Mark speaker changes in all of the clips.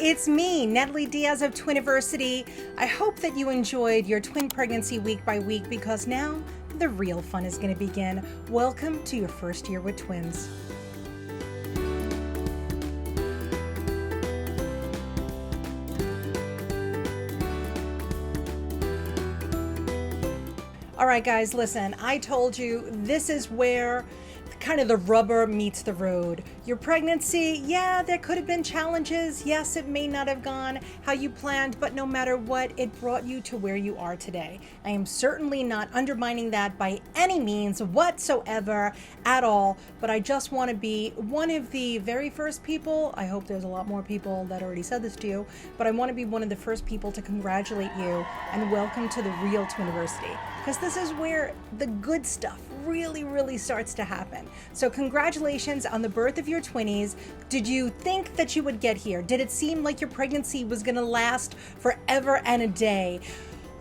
Speaker 1: it's me, Natalie Diaz of Twiniversity. I hope that you enjoyed your twin pregnancy week by week because now the real fun is going to begin. Welcome to your first year with twins. All right, guys, listen, I told you this is where kind of the rubber meets the road. Your pregnancy, yeah, there could have been challenges. Yes, it may not have gone how you planned, but no matter what, it brought you to where you are today. I am certainly not undermining that by any means whatsoever at all, but I just want to be one of the very first people. I hope there's a lot more people that already said this to you, but I want to be one of the first people to congratulate you and welcome to the real Twiniversity, because this is where the good stuff really starts to happen. So congratulations on the birth of your twinnies. Did you think that you would get here? Did it seem like your pregnancy was gonna last forever and a day?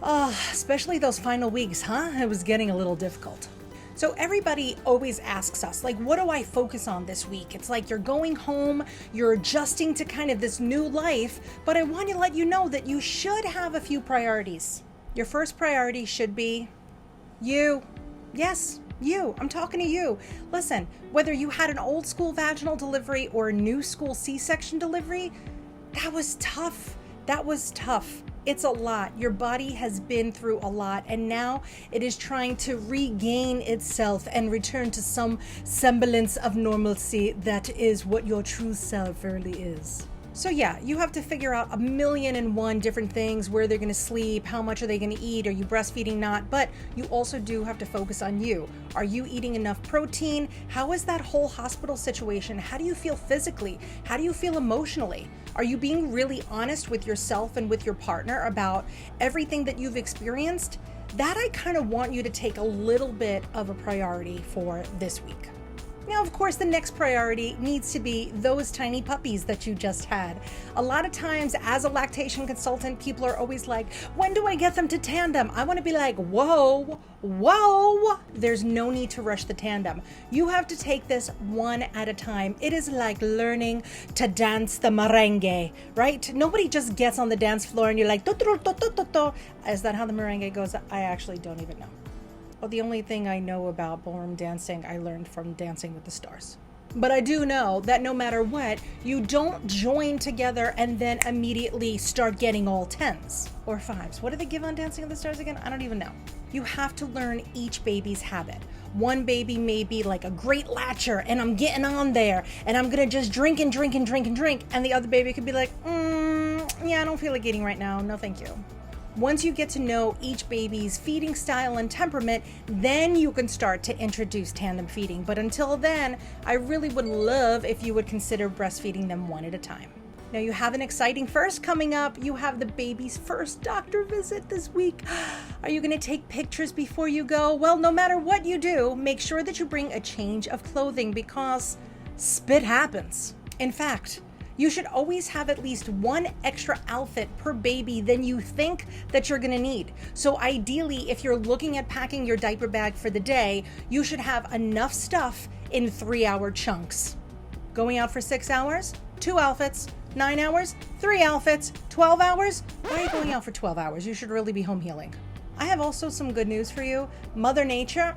Speaker 1: Especially those final weeks, huh? It was getting a little difficult. So everybody always asks us, like, what do I focus on this week? It's like you're going home, you're adjusting to kind of this new life, but I want to let you know that you should have a few priorities. Your first priority should be you. Yes, you. I'm talking to you. Listen, whether you had an old school vaginal delivery or a new school C-section delivery, that was tough. That was tough. It's a lot. Your body has been through a lot, and now it is trying to regain itself and return to some semblance of normalcy that is what your true self really is. So yeah, you have to figure out 1,000,001 different things, where they're going to sleep, how much are they going to eat, are you breastfeeding, not, but you also do have to focus on you. Are you eating enough protein? How is that whole hospital situation? How do you feel physically? How do you feel emotionally? Are you being really honest with yourself and with your partner about everything that you've experienced? That I kind of want you to take a little bit of a priority for this week. Now, of course, the next priority needs to be those tiny puppies that you just had. A lot of times as a lactation consultant, people are always like, when do I get them to tandem? I want to be like, whoa, there's no need to rush the tandem. You have to take this one at a time. It is like learning to dance the merengue, right? Nobody just gets on the dance floor and you're like, is that how the merengue goes? I actually don't even know. Well, the only thing I know about ballroom dancing, I learned from Dancing with the Stars. But I do know that no matter what, you don't join together and then immediately start getting all 10s or 5s. What do they give on Dancing with the Stars again? I don't even know. You have to learn each baby's habit. One baby may be like a great latcher and I'm getting on there and I'm gonna just drink. And the other baby could be like, yeah, I don't feel like eating right now. No, thank you. Once you get to know each baby's feeding style and temperament, then you can start to introduce tandem feeding. But until then, I really would love if you would consider breastfeeding them one at a time. Now, you have an exciting first coming up. You have the baby's first doctor visit this week. Are you going to take pictures before you go? Well, no matter what you do, make sure that you bring a change of clothing because spit happens. In fact, you should always have at least one extra outfit per baby than you think that you're gonna need. So ideally, if you're looking at packing your diaper bag for the day, you should have enough stuff in 3-hour chunks. Going out for 6 hours, 2 outfits, 9 hours, 3 outfits, 12 hours? Why are you going out for 12 hours? You should really be home healing. I have also some good news for you. Mother Nature,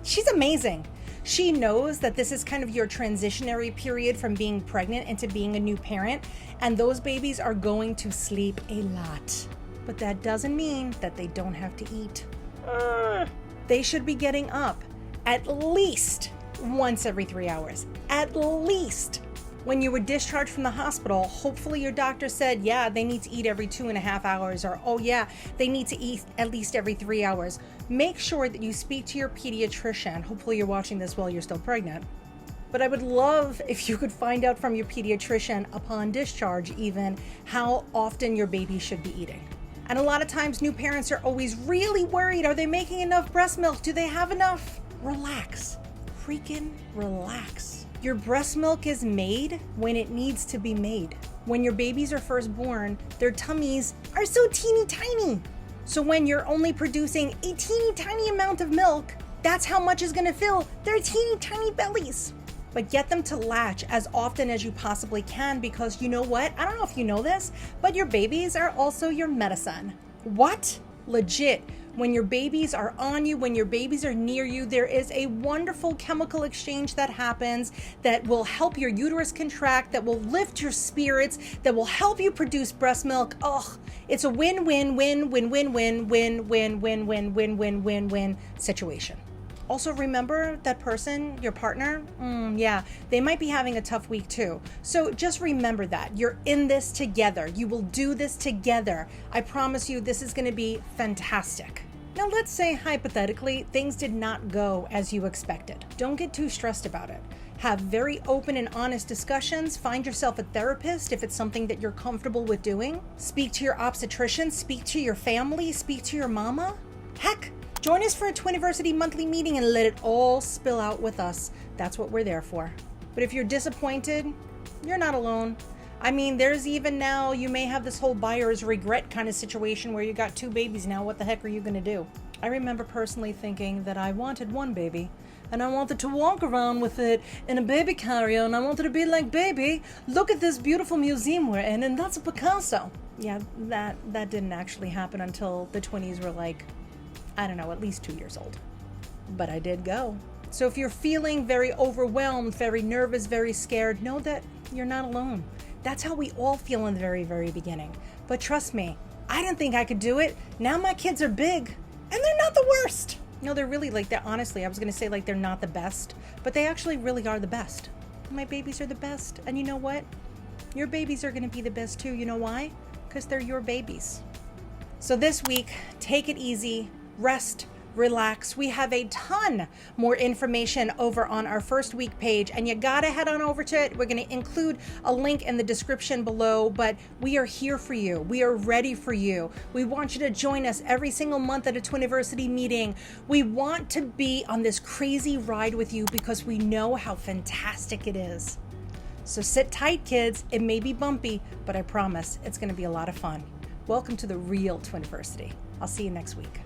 Speaker 1: she's amazing. She knows that this is kind of your transitionary period from being pregnant into being a new parent, and those babies are going to sleep a lot. But that doesn't mean that they don't have to eat. They should be getting up at least once every 3 hours. At least. When you were discharged from the hospital, hopefully your doctor said, yeah, they need to eat every 2.5 hours, or, oh yeah, they need to eat at least every 3 hours. Make sure that you speak to your pediatrician. Hopefully you're watching this while you're still pregnant. But I would love if you could find out from your pediatrician upon discharge even how often your baby should be eating. And a lot of times new parents are always really worried. Are they making enough breast milk? Do they have enough? Relax. Freaking relax. Your breast milk is made when it needs to be made. When your babies are first born, their tummies are so teeny tiny. So when you're only producing a teeny tiny amount of milk, that's how much is gonna fill their teeny tiny bellies. but get them to latch as often as you possibly can, because you know what? I don't know if you know this, but your babies are also your medicine. What? Legit. When your babies are on you, when your babies are near you, there is a wonderful chemical exchange that happens that will help your uterus contract, that will lift your spirits, that will help you produce breast milk. Oh, it's a win-win-win-win-win-win-win-win-win-win-win-win situation. Also remember that person, your partner, yeah, they might be having a tough week too. So just remember that. You're in this together. You will do this together. I promise you this is going to be fantastic. Now let's say hypothetically things did not go as you expected. Don't get too stressed about it. Have very open and honest discussions. Find yourself a therapist if it's something that you're comfortable with doing. Speak to your obstetrician, speak to your family, speak to your mama. Heck, join us for a Twiniversity monthly meeting and let it all spill out with us. That's what we're there for. But if you're disappointed, you're not alone. I mean, there's even now, you may have this whole buyer's regret kind of situation where you got 2 babies now. What the heck are you going to do? I remember personally thinking that I wanted 1 baby and I wanted to walk around with it in a baby carrier and I wanted to be like, baby, look at this beautiful museum we're in and that's a Picasso. Yeah, that didn't actually happen until the twinies were like, I don't know, at least 2 years old. But I did go. So if you're feeling very overwhelmed, very nervous, very scared, know that you're not alone. That's how we all feel in the very, very beginning. But trust me, I didn't think I could do it. Now my kids are big and they're not the worst. No, they're really like, they're honestly, I was going to say like they're not the best, but they actually really are the best. My babies are the best. And you know what? Your babies are going to be the best too. You know why? Because they're your babies. So this week, take it easy, rest, relax. We have a ton more information over on our first week page and you gotta head on over to it. We're going to include a link in the description below, but we are here for you. We are ready for you. We want you to join us every single month at a Twiniversity meeting. We want to be on this crazy ride with you because we know how fantastic it is. So sit tight, kids. It may be bumpy, but I promise it's going to be a lot of fun. Welcome to the real Twiniversity. I'll see you next week.